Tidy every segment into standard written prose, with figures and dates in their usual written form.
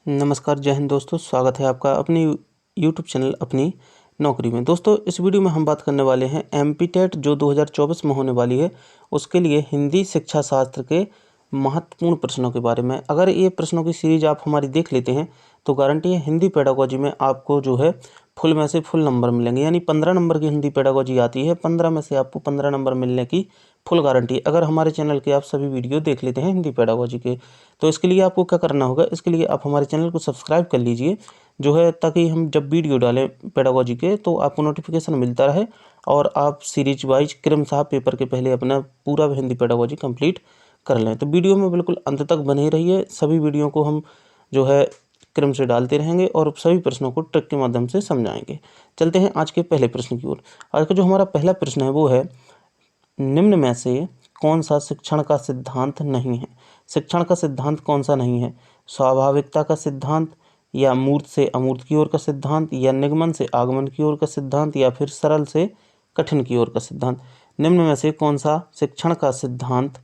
नमस्कार, जय हिंद दोस्तों। स्वागत है आपका अपनी यूट्यूब चैनल अपनी नौकरी में। दोस्तों, इस वीडियो में हम बात करने वाले हैं एमपीटेट जो 2024 में होने वाली है, उसके लिए हिंदी शिक्षा शास्त्र के महत्वपूर्ण प्रश्नों के बारे में। अगर ये प्रश्नों की सीरीज आप हमारी देख लेते हैं तो गारंटी है हिंदी पेडागोजी में आपको जो है फुल में से फुल नंबर मिलेंगे। यानी 15 नंबर की हिंदी पेडागोजी आती है, 15 में से आपको 15 नंबर मिलने की फुल गारंटी। अगर हमारे चैनल के आप सभी वीडियो देख लेते हैं हिंदी पेडागोजी के, तो इसके लिए आपको क्या करना होगा, इसके लिए आप हमारे चैनल को सब्सक्राइब कर लीजिए जो है, ताकि हम जब वीडियो डालें पेडागोजी के तो आपको नोटिफिकेशन मिलता रहे और आप सीरीज वाइज क्रमशः पेपर के पहले अपना पूरा हिंदी पेडागोजी कंप्लीट कर लें। तो वीडियो में बिल्कुल अंत तक बने रहिए। सभी वीडियो को हम जो है क्रम से डालते रहेंगे और सभी प्रश्नों को ट्रिक के माध्यम से समझाएंगे। चलते हैं आज के पहले प्रश्न की ओर। आज का जो हमारा पहला प्रश्न है वो है, निम्न में से कौन सा शिक्षण का सिद्धांत नहीं है। शिक्षण का सिद्धांत कौन सा नहीं है? स्वाभाविकता का सिद्धांत, या मूर्त से अमूर्त की ओर का सिद्धांत, या निगमन से आगमन की ओर का सिद्धांत, या फिर सरल से कठिन की ओर का सिद्धांत। निम्न में से कौन सा शिक्षण का सिद्धांत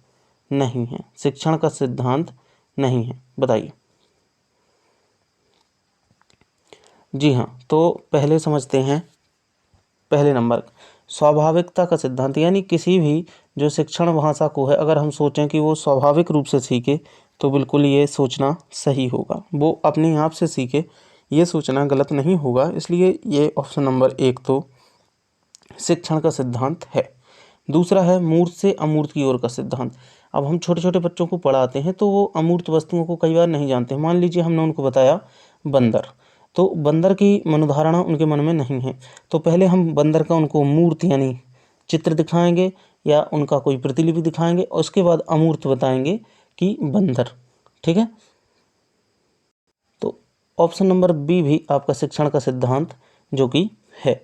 नहीं है? शिक्षण का सिद्धांत नहीं है, बताइए। जी हाँ, तो पहले समझते हैं पहले नंबर, स्वाभाविकता का सिद्धांत। यानी किसी भी जो शिक्षण भाषा को है, अगर हम सोचें कि वो स्वाभाविक रूप से सीखे तो बिल्कुल ये सोचना सही होगा। वो अपने आप से सीखे, ये सोचना गलत नहीं होगा। इसलिए ये ऑप्शन नंबर 1 तो शिक्षण का सिद्धांत है। दूसरा है मूर्त से अमूर्त की ओर का सिद्धांत। अब हम छोटे छोटे बच्चों को पढ़ाते हैं तो वो अमूर्त वस्तुओं को कई बार नहीं जानते। मान लीजिए हमने उनको बताया बंदर, तो बंदर की मनोधारणा उनके मन में नहीं है, तो पहले हम बंदर का उनको मूर्त यानी चित्र दिखाएंगे या उनका कोई प्रतिलिपि दिखाएंगे और उसके बाद अमूर्त बताएंगे कि बंदर। ठीक है, तो ऑप्शन नंबर बी भी आपका शिक्षण का सिद्धांत जो कि है।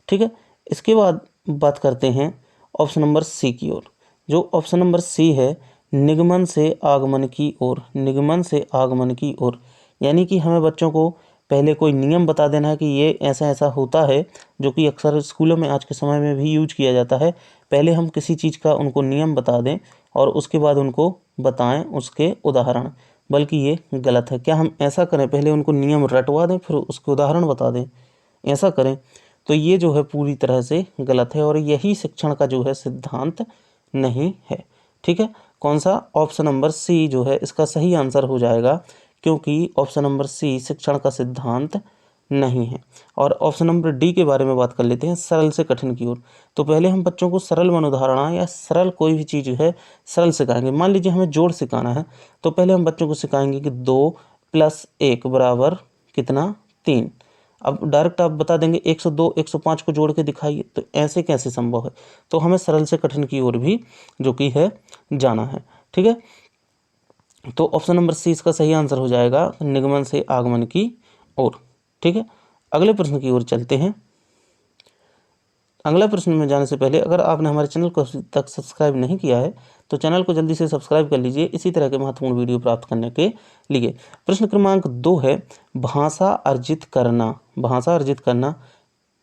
ठीक है, इसके बाद बात करते हैं ऑप्शन नंबर सी की ओर। जो ऑप्शन नंबर सी है, निगमन से आगमन की ओर। निगमन से आगमन की ओर यानी कि हमें बच्चों को पहले कोई नियम बता देना है कि ये ऐसा ऐसा होता है, जो कि अक्सर स्कूलों में आज के समय में भी यूज किया जाता है। पहले हम किसी चीज़ का उनको नियम बता दें और उसके बाद उनको बताएं उसके उदाहरण, बल्कि ये गलत है। क्या हम ऐसा करें, पहले उनको नियम रटवा दें फिर उसके उदाहरण बता दें, ऐसा करें तो ये जो है पूरी तरह से गलत है और यही शिक्षण का जो है सिद्धांत नहीं है। ठीक है, कौन सा? ऑप्शन नंबर सी जो है इसका सही आंसर हो जाएगा, क्योंकि ऑप्शन नंबर सी शिक्षण का सिद्धांत नहीं है। और ऑप्शन नंबर डी के बारे में बात कर लेते हैं, सरल से कठिन की ओर। तो पहले हम बच्चों को सरल मनोधारणा या सरल कोई भी चीज़ है सरल सिखाएंगे। मान लीजिए हमें जोड़ सिखाना है तो पहले हम बच्चों को सिखाएंगे कि 2 + 1 बराबर कितना? 3। अब डायरेक्ट आप बता देंगे 102 105 को जोड़ के दिखाइए, तो ऐसे कैसे संभव है? तो हमें सरल से कठिन की ओर भी जो कि है जाना है। ठीक है, तो ऑप्शन नंबर सी इसका सही आंसर हो जाएगा, निगमन से आगमन की ओर। ठीक है, अगले प्रश्न की ओर चलते हैं। अगला प्रश्न में जाने से पहले अगर आपने हमारे चैनल को अभी तक सब्सक्राइब नहीं किया है तो चैनल को जल्दी से सब्सक्राइब कर लीजिए इसी तरह के महत्वपूर्ण वीडियो प्राप्त करने के लिए। प्रश्न क्रमांक 2 है, भाषा अर्जित करना। भाषा अर्जित करना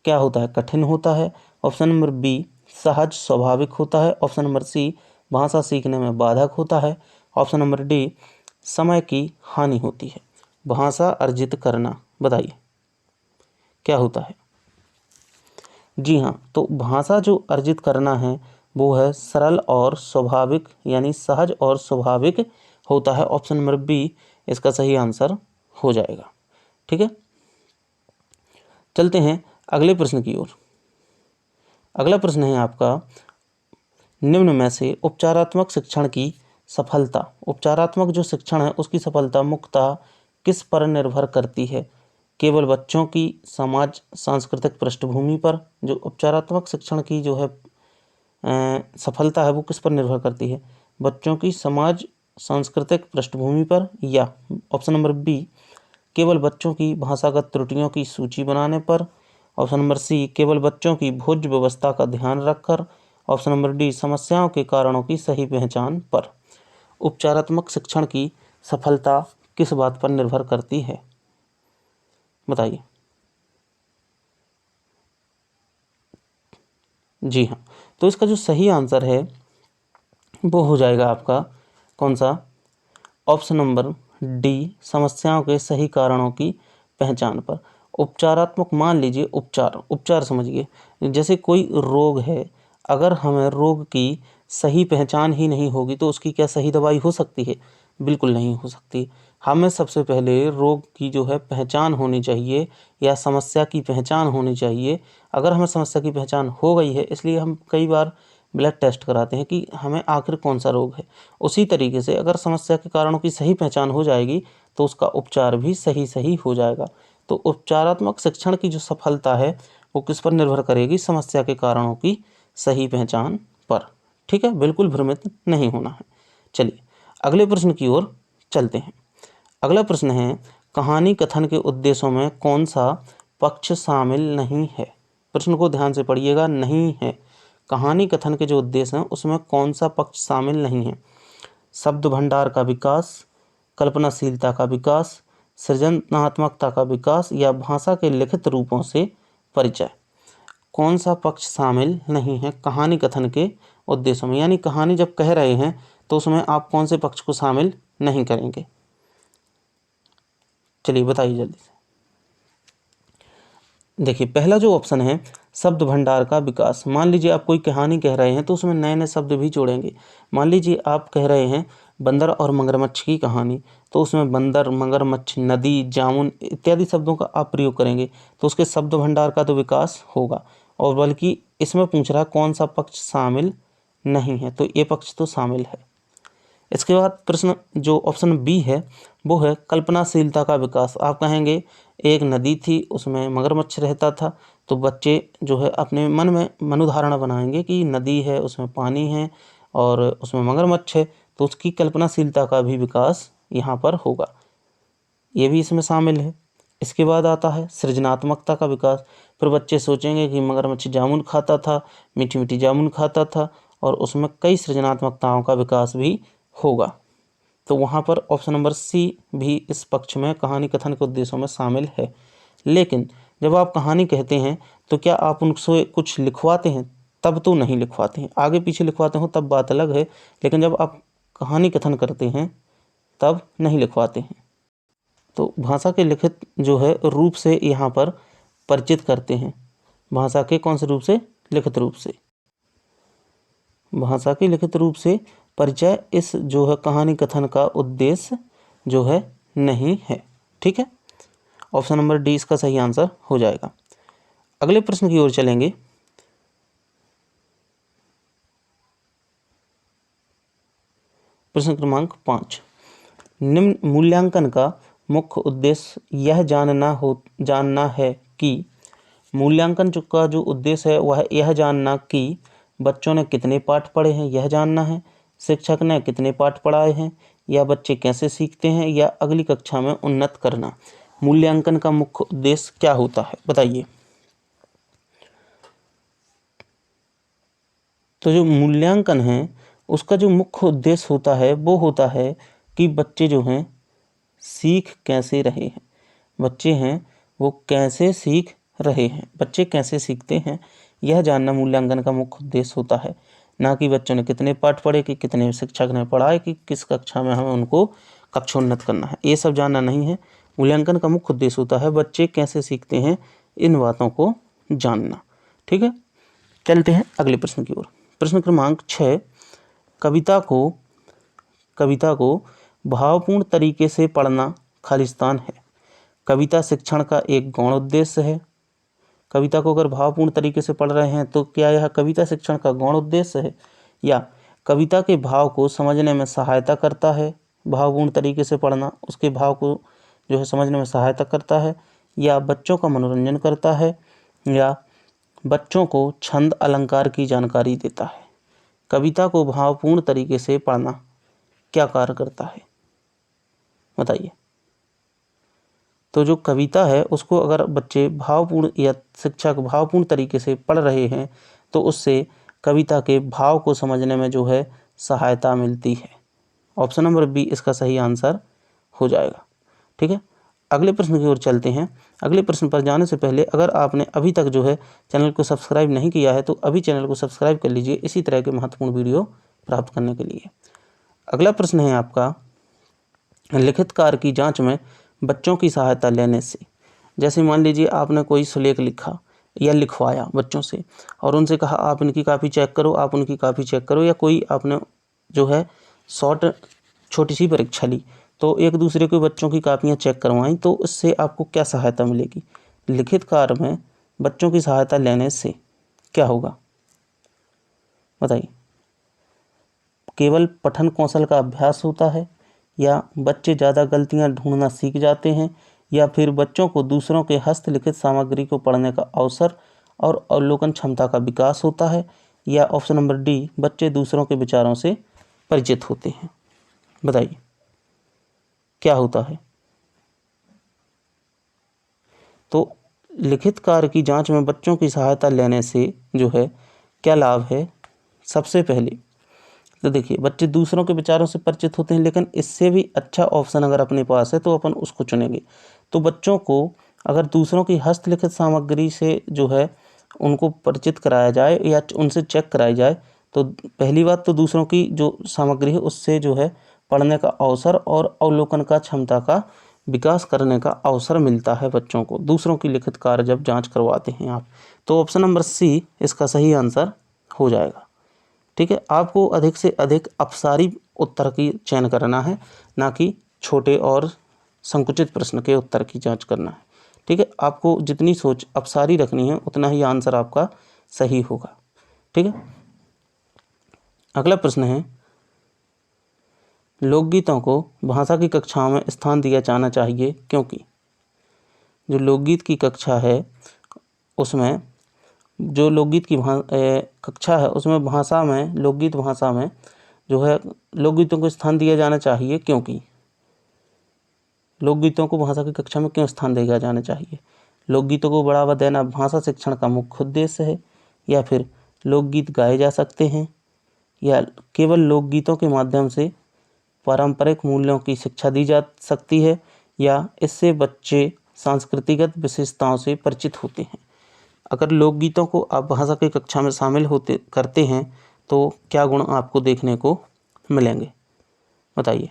क्या होता है? कठिन होता है। ऑप्शन नंबर बी, सहज स्वाभाविक होता है। ऑप्शन नंबर सी, भाषा सीखने में बाधक होता है। ऑप्शन नंबर डी, समय की हानि होती है। भाषा अर्जित करना, बताइए क्या होता है? जी हाँ, तो भाषा जो अर्जित करना है वो है सरल और स्वाभाविक, यानी सहज और स्वाभाविक होता है। ऑप्शन नंबर बी इसका सही आंसर हो जाएगा। ठीक है, चलते हैं अगले प्रश्न की ओर। अगला प्रश्न है आपका, निम्न में से उपचारात्मक शिक्षण की सफलता, उपचारात्मक जो शिक्षण है उसकी सफलता मुख्यतः किस पर निर्भर करती है? केवल बच्चों की समाज सांस्कृतिक पृष्ठभूमि पर? जो उपचारात्मक शिक्षण की जो है सफलता है वो किस पर निर्भर करती है? बच्चों की समाज सांस्कृतिक पृष्ठभूमि पर, या ऑप्शन नंबर बी, केवल बच्चों की भाषागत त्रुटियों की सूची बनाने पर? ऑप्शन नंबर सी, केवल बच्चों की भोज्य व्यवस्था का ध्यान रखकर? ऑप्शन नंबर डी, समस्याओं के कारणों की सही पहचान पर? उपचारात्मक शिक्षण की सफलता किस बात पर निर्भर करती है, बताइए। जी हाँ, तो इसका जो सही आंसर है वो हो जाएगा आपका कौन सा? ऑप्शन नंबर डी समस्याओं के सही कारणों की पहचान पर। उपचारात्मक, मान लीजिए उपचार समझिए, जैसे कोई रोग है, अगर हमें रोग की सही पहचान ही नहीं होगी तो उसकी क्या सही दवाई हो सकती है? बिल्कुल नहीं हो सकती। हमें सबसे पहले रोग की जो है पहचान होनी चाहिए या समस्या की पहचान होनी चाहिए। अगर हमें समस्या की पहचान हो गई है, इसलिए हम कई बार ब्लड टेस्ट कराते हैं कि हमें आखिर कौन सा रोग है। उसी तरीके से अगर समस्या के कारणों की सही पहचान हो जाएगी तो उसका उपचार भी सही हो जाएगा। तो उपचारात्मक शिक्षण की जो सफलता है वो किस पर निर्भर करेगी? समस्या के कारणों की सही पहचान पर। ठीक है, बिल्कुल भ्रमित नहीं होना है। चलिए अगले प्रश्न की ओर चलते हैं। अगला प्रश्न है, कहानी कथन के उद्देश्यों में कौन सा पक्ष शामिल नहीं है? प्रश्न को ध्यान से पढ़िएगा, नहीं है। कहानी कथन के जो उद्देश्य हैं उसमें कौन सा पक्ष शामिल नहीं है? शब्द भंडार का विकास, कल्पनाशीलता का विकास, सृजनात्मकता का विकास या भाषा के लिखित रूपों से परिचय। कौन सा पक्ष शामिल नहीं है कहानी कथन के उद्देश्यों में? यानी कहानी जब कह रहे हैं तो उसमें आप कौन से पक्ष को शामिल नहीं करेंगे? चलिए बताइए जल्दी से। देखिए पहला जो ऑप्शन है शब्द भंडार का विकास। मान लीजिए आप कोई कहानी कह रहे हैं तो उसमें नए नए शब्द भी जोड़ेंगे। मान लीजिए आप कह रहे हैं बंदर और मगरमच्छ की कहानी, तो उसमें बंदर, मगरमच्छ, नदी, जामुन इत्यादि शब्दों का आप प्रयोग करेंगे तो उसके शब्द भंडार का तो विकास होगा। और बल्कि इसमें पूछ रहा कौन सा पक्ष शामिल नहीं है, तो ये पक्ष तो शामिल है। इसके बाद प्रश्न जो ऑप्शन बी है वो है कल्पनाशीलता का विकास। आप कहेंगे एक नदी थी, उसमें मगरमच्छ रहता था, तो बच्चे जो है अपने मन में मनोधारणा बनाएंगे कि नदी है, उसमें पानी है और उसमें मगरमच्छ है, तो उसकी कल्पनाशीलता का भी विकास यहाँ पर होगा, ये भी इसमें शामिल है। इसके बाद आता है सृजनात्मकता का विकास। फिर बच्चे सोचेंगे कि मगरमच्छ जामुन खाता था, मीठी मीठी जामुन खाता था, और उसमें कई सृजनात्मकताओं का विकास भी होगा। तो वहाँ पर ऑप्शन नंबर सी भी इस पक्ष में कहानी कथन के उद्देश्यों में शामिल है। लेकिन जब आप कहानी कहते हैं तो क्या आप उनसे कुछ लिखवाते हैं? तब तो नहीं लिखवाते हैं। आगे पीछे लिखवाते हो तब बात अलग है, लेकिन जब आप कहानी कथन करते हैं तब नहीं लिखवाते हैं। तो भाषा के लिखित जो है रूप से यहाँ पर परिचित करते हैं। भाषा के कौन से रूप से? लिखित रूप से। भाषा के लिखित रूप से परिचय इस जो है कहानी कथन का उद्देश्य जो है नहीं है। ठीक है, ऑप्शन नंबर डी इसका सही आंसर हो जाएगा। अगले प्रश्न की ओर चलेंगे। प्रश्न क्रमांक 5, निम्न मूल्यांकन का मुख्य उद्देश्य यह जानना है कि मूल्यांकन का जो उद्देश्य है वह यह जानना कि बच्चों ने कितने पाठ पढ़े हैं, यह जानना है, शिक्षक ने कितने पाठ पढ़ाए हैं, या बच्चे कैसे सीखते हैं, या अगली कक्षा में उन्नत करना। मूल्यांकन का मुख्य उद्देश्य क्या होता है बताइए। तो जो मूल्यांकन है उसका जो मुख्य उद्देश्य होता है वो होता है कि बच्चे जो हैं सीख कैसे रहे हैं, बच्चे हैं वो कैसे सीख रहे हैं, बच्चे कैसे सीखते हैं, यह जानना मूल्यांकन का मुख्य उद्देश्य होता है। ना कि बच्चों ने कितने पाठ पढ़े, कि कितने शिक्षक ने पढ़ाए, कि किस कक्षा में हमें उनको कक्षोन्नत करना है, ये सब जानना नहीं है। मूल्यांकन का मुख्य उद्देश्य होता है बच्चे कैसे सीखते हैं, इन बातों को जानना। ठीक है, चलते हैं अगले प्रश्न की ओर। प्रश्न क्रमांक 6, कविता को भावपूर्ण तरीके से पढ़ना खालिस्तान है। कविता शिक्षण का एक गौण उद्देश्य है। कविता को अगर भावपूर्ण तरीके से पढ़ रहे हैं तो क्या यह कविता शिक्षण का गौण उद्देश्य है, या कविता के भाव को समझने में सहायता करता है? भावपूर्ण तरीके से पढ़ना उसके भाव को जो है समझने में सहायता करता है, या बच्चों का मनोरंजन करता है, या बच्चों को छंद अलंकार की जानकारी देता है? कविता को भावपूर्ण तरीके से पढ़ना क्या कार्य करता है बताइए। तो जो कविता है उसको अगर बच्चे भावपूर्ण या शिक्षक भावपूर्ण तरीके से पढ़ रहे हैं तो उससे कविता के भाव को समझने में जो है सहायता मिलती है। ऑप्शन नंबर बी इसका सही आंसर हो जाएगा। ठीक है, अगले प्रश्न की ओर चलते हैं। अगले प्रश्न पर जाने से पहले अगर आपने अभी तक जो है चैनल को सब्सक्राइब नहीं किया है तो अभी चैनल को सब्सक्राइब कर लीजिए इसी तरह के महत्वपूर्ण वीडियो प्राप्त करने के लिए। अगला प्रश्न है आपका, लिखित कार्य की जांच में बच्चों की सहायता लेने से, जैसे मान लीजिए आपने कोई सुलेख लिखा या लिखवाया बच्चों से और उनसे कहा आप इनकी कापी चेक करो, आप उनकी कापी चेक करो, या कोई आपने जो है शॉर्ट छोटी सी परीक्षा ली तो एक दूसरे के बच्चों की कापियां चेक करवाई, तो उससे आपको क्या सहायता मिलेगी? लिखित कार्य में बच्चों की सहायता लेने से क्या होगा बताइए? केवल पठन कौशल का अभ्यास होता है, या बच्चे ज़्यादा गलतियां ढूंढना सीख जाते हैं, या फिर बच्चों को दूसरों के हस्तलिखित सामग्री को पढ़ने का अवसर और अवलोकन क्षमता का विकास होता है, या ऑप्शन नंबर डी, बच्चे दूसरों के विचारों से परिचित होते हैं। बताइए क्या होता है? तो लिखित कार्य की जांच में बच्चों की सहायता लेने से जो है क्या लाभ है? सबसे पहले तो देखिए बच्चे दूसरों के विचारों से परिचित होते हैं, लेकिन इससे भी अच्छा ऑप्शन अगर अपने पास है तो अपन उसको चुनेंगे। तो बच्चों को अगर दूसरों की हस्तलिखित सामग्री से जो है उनको परिचित कराया जाए या उनसे चेक कराई जाए, तो पहली बात तो दूसरों की जो सामग्री है उससे जो है पढ़ने का अवसर और अवलोकन का क्षमता का विकास करने का अवसर मिलता है बच्चों को, दूसरों की लिखित कार्य जब जांच करवाते हैं आप। तो ऑप्शन नंबर सी इसका सही आंसर हो जाएगा। ठीक है, आपको अधिक से अधिक अपसारी उत्तर की चयन करना है, ना कि छोटे और संकुचित प्रश्न के उत्तर की जांच करना है। ठीक है, आपको जितनी सोच अपसारी रखनी है उतना ही आंसर आपका सही होगा। ठीक है, अगला प्रश्न है, लोकगीतों को भाषा की कक्षाओं में स्थान दिया जाना चाहिए क्योंकि? जो लोकगीत की कक्षा है उसमें जो लोकगीत की कक्षा है उसमें भाषा में लोकगीत भाषा में जो है लोकगीतों को स्थान दिया जाना चाहिए क्योंकि? लोकगीतों को भाषा की कक्षा में क्यों स्थान दिया जाना चाहिए? लोकगीतों को बढ़ावा देना भाषा शिक्षण का मुख्य उद्देश्य है, या फिर लोकगीत गाए जा सकते हैं, या केवल लोकगीतों के माध्यम से पारंपरिक मूल्यों की शिक्षा दी जा सकती है, या इससे बच्चे सांस्कृतिक विशेषताओं से परिचित होते हैं। अगर लोकगीतों को आप भाषा की कक्षा में शामिल करते हैं तो क्या गुण आपको देखने को मिलेंगे? बताइए।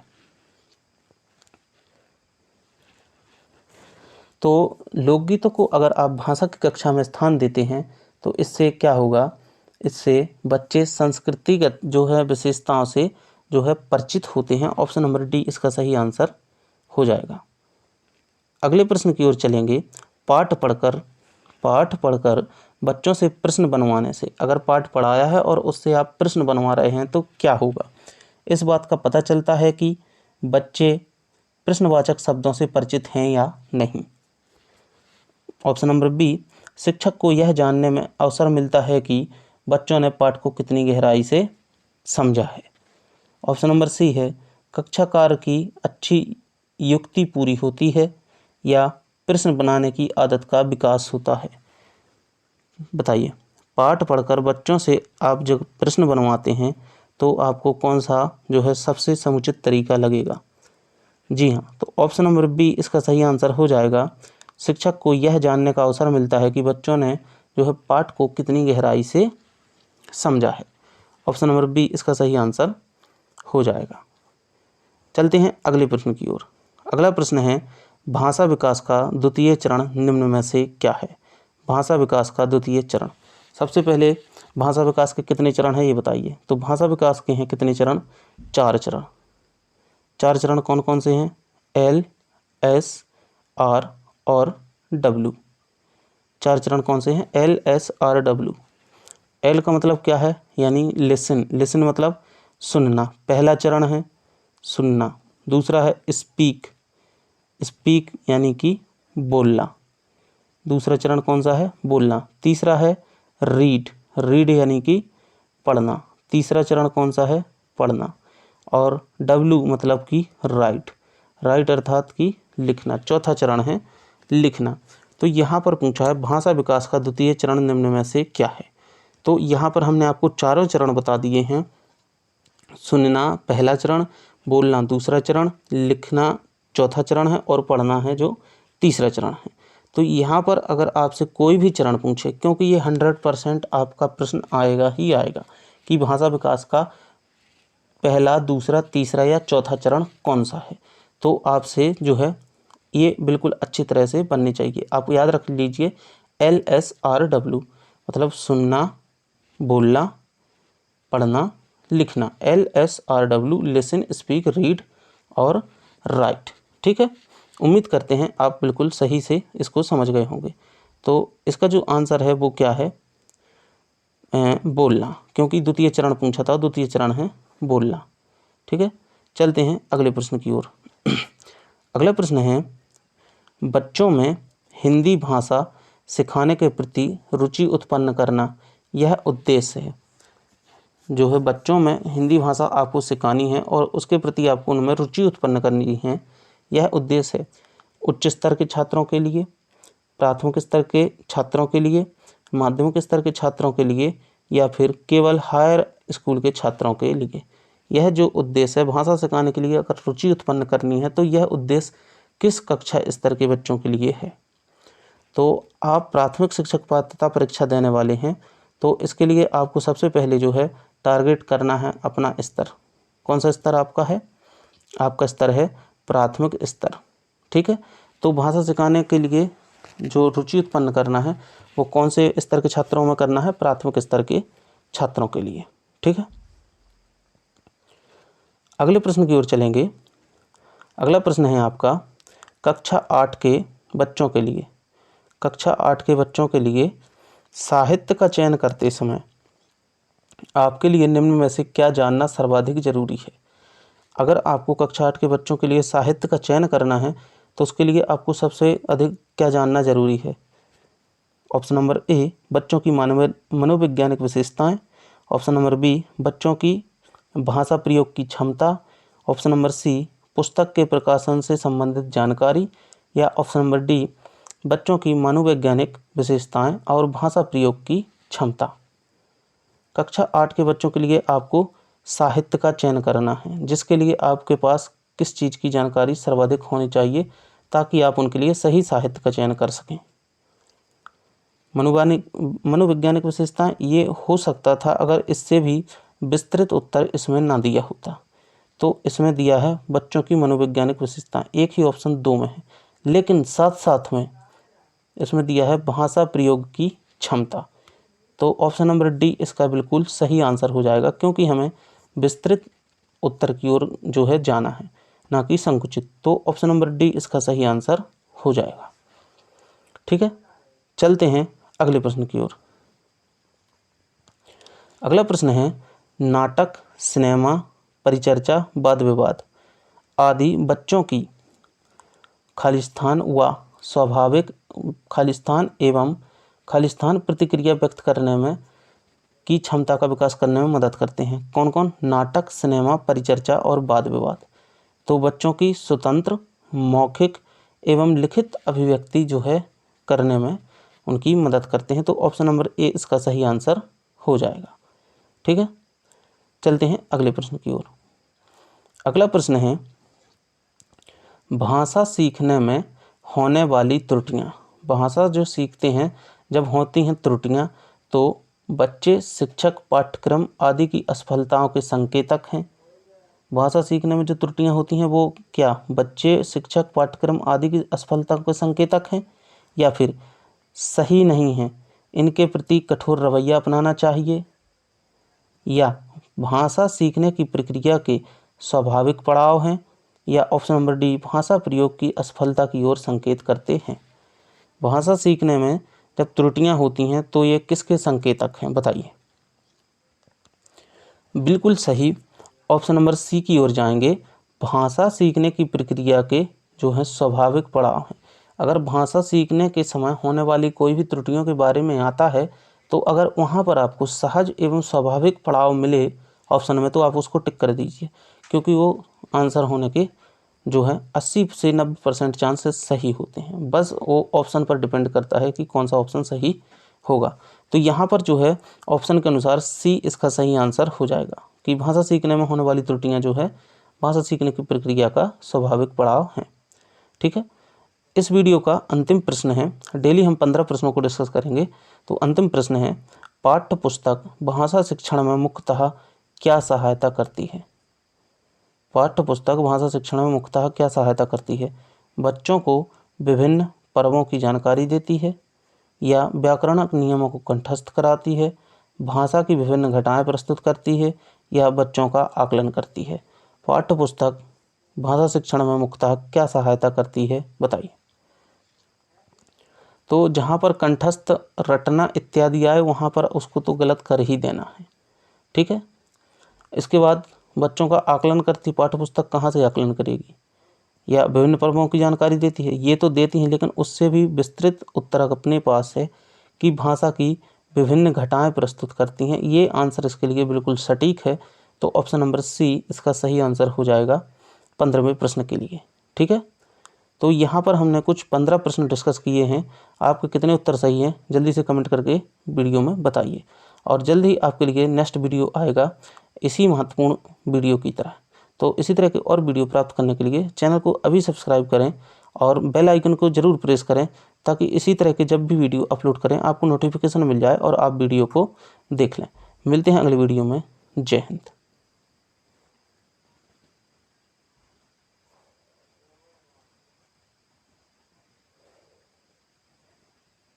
तो लोकगीतों को अगर आप भाषा की कक्षा में स्थान देते हैं तो इससे क्या होगा? इससे बच्चे संस्कृतिगत जो है विशेषताओं से जो है परिचित होते हैं। ऑप्शन नंबर डी इसका सही आंसर हो जाएगा। अगले प्रश्न की ओर चलेंगे। पाठ पढ़कर बच्चों से प्रश्न बनवाने से, अगर पाठ पढ़ाया है और उससे आप प्रश्न बनवा रहे हैं तो क्या होगा? इस बात का पता चलता है कि बच्चे प्रश्नवाचक शब्दों से परिचित हैं या नहीं। ऑप्शन नंबर बी, शिक्षक को यह जानने में अवसर मिलता है कि बच्चों ने पाठ को कितनी गहराई से समझा है। ऑप्शन नंबर सी है, कक्षा कार्य की अच्छी युक्ति पूरी होती है, या प्रश्न बनाने की आदत का विकास होता है। बताइए, पाठ पढ़कर बच्चों से आप जब प्रश्न बनवाते हैं तो आपको कौन सा जो है सबसे समुचित तरीका लगेगा? जी हाँ, तो ऑप्शन नंबर बी इसका सही आंसर हो जाएगा। शिक्षक को यह जानने का अवसर मिलता है कि बच्चों ने जो है पाठ को कितनी गहराई से समझा है। ऑप्शन नंबर बी इसका सही आंसर हो जाएगा। चलते हैं अगले प्रश्न की ओर। अगला प्रश्न है, भाषा विकास का द्वितीय चरण निम्न में से क्या है? भाषा विकास का द्वितीय चरण। सबसे पहले भाषा विकास के कितने चरण हैं ये बताइए। तो भाषा विकास के हैं कितने चरण? 4 चरण। 4 चरण कौन कौन से हैं? एल, एस, आर और डब्ल्यू। 4 चरण कौन से हैं? L, S, R, W. L का मतलब क्या है? यानी लिसन। लिसन मतलब सुनना, पहला चरण है सुनना। दूसरा है स्पीक। स्पीक यानी कि बोलना, दूसरा चरण कौन सा है? बोलना। तीसरा है रीड। रीड यानी कि पढ़ना, तीसरा चरण कौन सा है? पढ़ना। और डब्ल्यू मतलब कि राइट। राइट अर्थात कि लिखना, चौथा चरण है लिखना। तो यहाँ पर पूछा है भाषा विकास का द्वितीय चरण निम्न में से क्या है? तो यहाँ पर हमने आपको चारों चरण बता दिए हैं। सुनना पहला चरण, बोलना दूसरा चरण, लिखना चौथा चरण है और पढ़ना है जो तीसरा चरण है। तो यहाँ पर अगर आपसे कोई भी चरण पूछे, क्योंकि ये 100% आपका प्रश्न आएगा ही आएगा कि भाषा विकास का पहला, दूसरा, तीसरा या चौथा चरण कौन सा है, तो आपसे जो है ये बिल्कुल अच्छी तरह से बननी चाहिए। आप याद रख लीजिए LSRW मतलब सुनना, बोलना, पढ़ना, लिखना। LSRW लिसन, स्पीक, रीड और राइट। ठीक है, उम्मीद करते हैं आप बिल्कुल सही से इसको समझ गए होंगे। तो इसका जो आंसर है वो क्या है, बोलना, क्योंकि द्वितीय चरण पूछा था, द्वितीय चरण है बोलना। ठीक है, चलते हैं अगले प्रश्न की ओर। अगला प्रश्न है, बच्चों में हिंदी भाषा सिखाने के प्रति रुचि उत्पन्न करना यह उद्देश्य है। जो है बच्चों में हिंदी भाषा आपको सिखानी है और उसके प्रति आपको उनमें रुचि उत्पन्न करनी है, यह उद्देश्य है। उच्च स्तर के छात्रों के लिए, प्राथमिक स्तर के छात्रों के लिए, माध्यमिक स्तर के छात्रों के लिए या फिर केवल हायर स्कूल के छात्रों के लिए। यह जो उद्देश्य है भाषा सिखाने के लिए अगर रुचि उत्पन्न करनी है तो यह उद्देश्य किस कक्षा स्तर के बच्चों के लिए है। तो आप प्राथमिक शिक्षक पात्रता परीक्षा देने वाले हैं तो इसके लिए आपको सबसे पहले जो है टारगेट करना है अपना स्तर। कौन सा स्तर आपका है, आपका स्तर है प्राथमिक स्तर। ठीक है, तो भाषा सिखाने के लिए जो रुचि उत्पन्न करना है वो कौन से स्तर के छात्रों में करना है, प्राथमिक स्तर के छात्रों के लिए। ठीक है, अगले प्रश्न की ओर चलेंगे। अगला प्रश्न है आपका कक्षा 8 के बच्चों के लिए। कक्षा 8 के बच्चों के लिए साहित्य का चयन करते समय आपके लिए निम्न में से क्या जानना सर्वाधिक जरूरी है। अगर आपको कक्षा 8 के बच्चों के लिए साहित्य का चयन करना है तो उसके लिए आपको सबसे अधिक क्या जानना जरूरी है। ऑप्शन नंबर ए, बच्चों की मनोवैज्ञानिक विशेषताएं। ऑप्शन नंबर बी, बच्चों की भाषा प्रयोग की क्षमता। ऑप्शन नंबर सी, पुस्तक के प्रकाशन से संबंधित जानकारी। या ऑप्शन नंबर डी, बच्चों की मनोवैज्ञानिक विशेषताएं और भाषा प्रयोग की क्षमता। कक्षा 8 के बच्चों के लिए आपको साहित्य का चयन करना है, जिसके लिए आपके पास किस चीज़ की जानकारी सर्वाधिक होनी चाहिए ताकि आप उनके लिए सही साहित्य का चयन कर सकें। मनोवैज्ञानिक विशेषताएं ये हो सकता था अगर इससे भी विस्तृत उत्तर इसमें ना दिया होता। तो इसमें दिया है बच्चों की मनोवैज्ञानिक विशेषताएं, एक ही ऑप्शन 2 में है, लेकिन साथ साथ में इसमें दिया है भाषा प्रयोग की क्षमता। तो ऑप्शन नंबर डी इसका बिल्कुल सही आंसर हो जाएगा, क्योंकि हमें विस्तृत उत्तर की ओर जो है जाना है, ना कि संकुचित। तो ऑप्शन नंबर डी इसका सही आंसर हो जाएगा। ठीक है, चलते हैं अगले प्रश्न की ओर। अगला प्रश्न है नाटक, सिनेमा, परिचर्चा, वाद विवाद आदि बच्चों की खालिस्तान व स्वाभाविक खालिस्तान प्रतिक्रिया व्यक्त करने में की क्षमता का विकास करने में मदद करते हैं। कौन कौन? नाटक, सिनेमा, परिचर्चा और वाद विवाद। तो बच्चों की स्वतंत्र, मौखिक एवं लिखित अभिव्यक्ति जो है करने में उनकी मदद करते हैं। तो ऑप्शन नंबर ए इसका सही आंसर हो जाएगा। ठीक है, चलते हैं अगले प्रश्न की ओर। अगला प्रश्न है भाषा सीखने में होने वाली त्रुटियां। भाषा जो सीखते हैं जब होती हैं त्रुटियां तो बच्चे, शिक्षक, पाठ्यक्रम आदि की असफलताओं के संकेतक हैं। भाषा सीखने में जो त्रुटियां होती हैं वो क्या बच्चे, शिक्षक, पाठ्यक्रम आदि की असफलता के संकेतक हैं या फिर सही नहीं हैं, इनके प्रति कठोर रवैया अपनाना चाहिए, या भाषा सीखने की प्रक्रिया के स्वाभाविक पड़ाव हैं, या ऑप्शन नंबर डी भाषा प्रयोग की असफलता की ओर संकेत करते हैं। भाषा सीखने में जब त्रुटियां होती हैं तो ये किसके संकेतक हैं बताइए। बिल्कुल सही, ऑप्शन नंबर सी की ओर जाएंगे। भाषा सीखने की प्रक्रिया के जो है स्वाभाविक पड़ाव हैं। अगर भाषा सीखने के समय होने वाली कोई भी त्रुटियों के बारे में आता है तो अगर वहाँ पर आपको सहज एवं स्वाभाविक पड़ाव मिले ऑप्शन में तो आप उसको टिक कर दीजिए, क्योंकि वो आंसर होने के जो है 80 से 90% चांसेस सही होते हैं। बस वो ऑप्शन पर डिपेंड करता है कि कौन सा ऑप्शन सही होगा। तो यहाँ पर जो है ऑप्शन के अनुसार सी इसका सही आंसर हो जाएगा कि भाषा सीखने में होने वाली त्रुटियाँ जो है भाषा सीखने की प्रक्रिया का स्वाभाविक पड़ाव हैं। ठीक है, इस वीडियो का अंतिम प्रश्न है, डेली हम 15 प्रश्नों को डिस्कस करेंगे। तो अंतिम प्रश्न है पाठ्य पुस्तक भाषा शिक्षण में मुख्यतः क्या सहायता करती है। पाठ्य पुस्तक भाषा शिक्षण में मुख्यतः क्या सहायता करती है? बच्चों को विभिन्न पर्वों की जानकारी देती है, या व्याकरणिक नियमों को कंठस्थ कराती है, भाषा की विभिन्न घटनाएं प्रस्तुत करती है, या बच्चों का आकलन करती है। पाठ्य पुस्तक भाषा शिक्षण में मुख्यतः क्या सहायता करती है, बताइए। तो जहाँ पर कंठस्थ, रटना इत्यादि आए वहाँ पर उसको तो गलत कर ही देना है, ठीक है। इसके बाद बच्चों का आकलन करती, पाठ्य पुस्तक कहाँ से आकलन करेगी? या विभिन्न पर्वों की जानकारी देती है, ये तो देती हैं, लेकिन उससे भी विस्तृत उत्तर अपने पास है कि भाषा की विभिन्न घटनाएं प्रस्तुत करती हैं। ये आंसर इसके लिए बिल्कुल सटीक है। तो ऑप्शन नंबर सी इसका सही आंसर हो जाएगा 15वें प्रश्न के लिए, ठीक है। तो यहाँ पर हमने कुछ 15 प्रश्न डिस्कस किए हैं। आपके कितने उत्तर सही हैं जल्दी से कमेंट करके वीडियो में बताइए, और जल्द ही आपके लिए नेक्स्ट वीडियो आएगा इसी महत्वपूर्ण वीडियो की तरह। तो इसी तरह के और वीडियो प्राप्त करने के लिए चैनल को अभी सब्सक्राइब करें और बेल आइकन को ज़रूर प्रेस करें, ताकि इसी तरह के जब भी वीडियो अपलोड करें आपको नोटिफिकेशन मिल जाए और आप वीडियो को देख लें। मिलते हैं अगले वीडियो में। जय हिंद।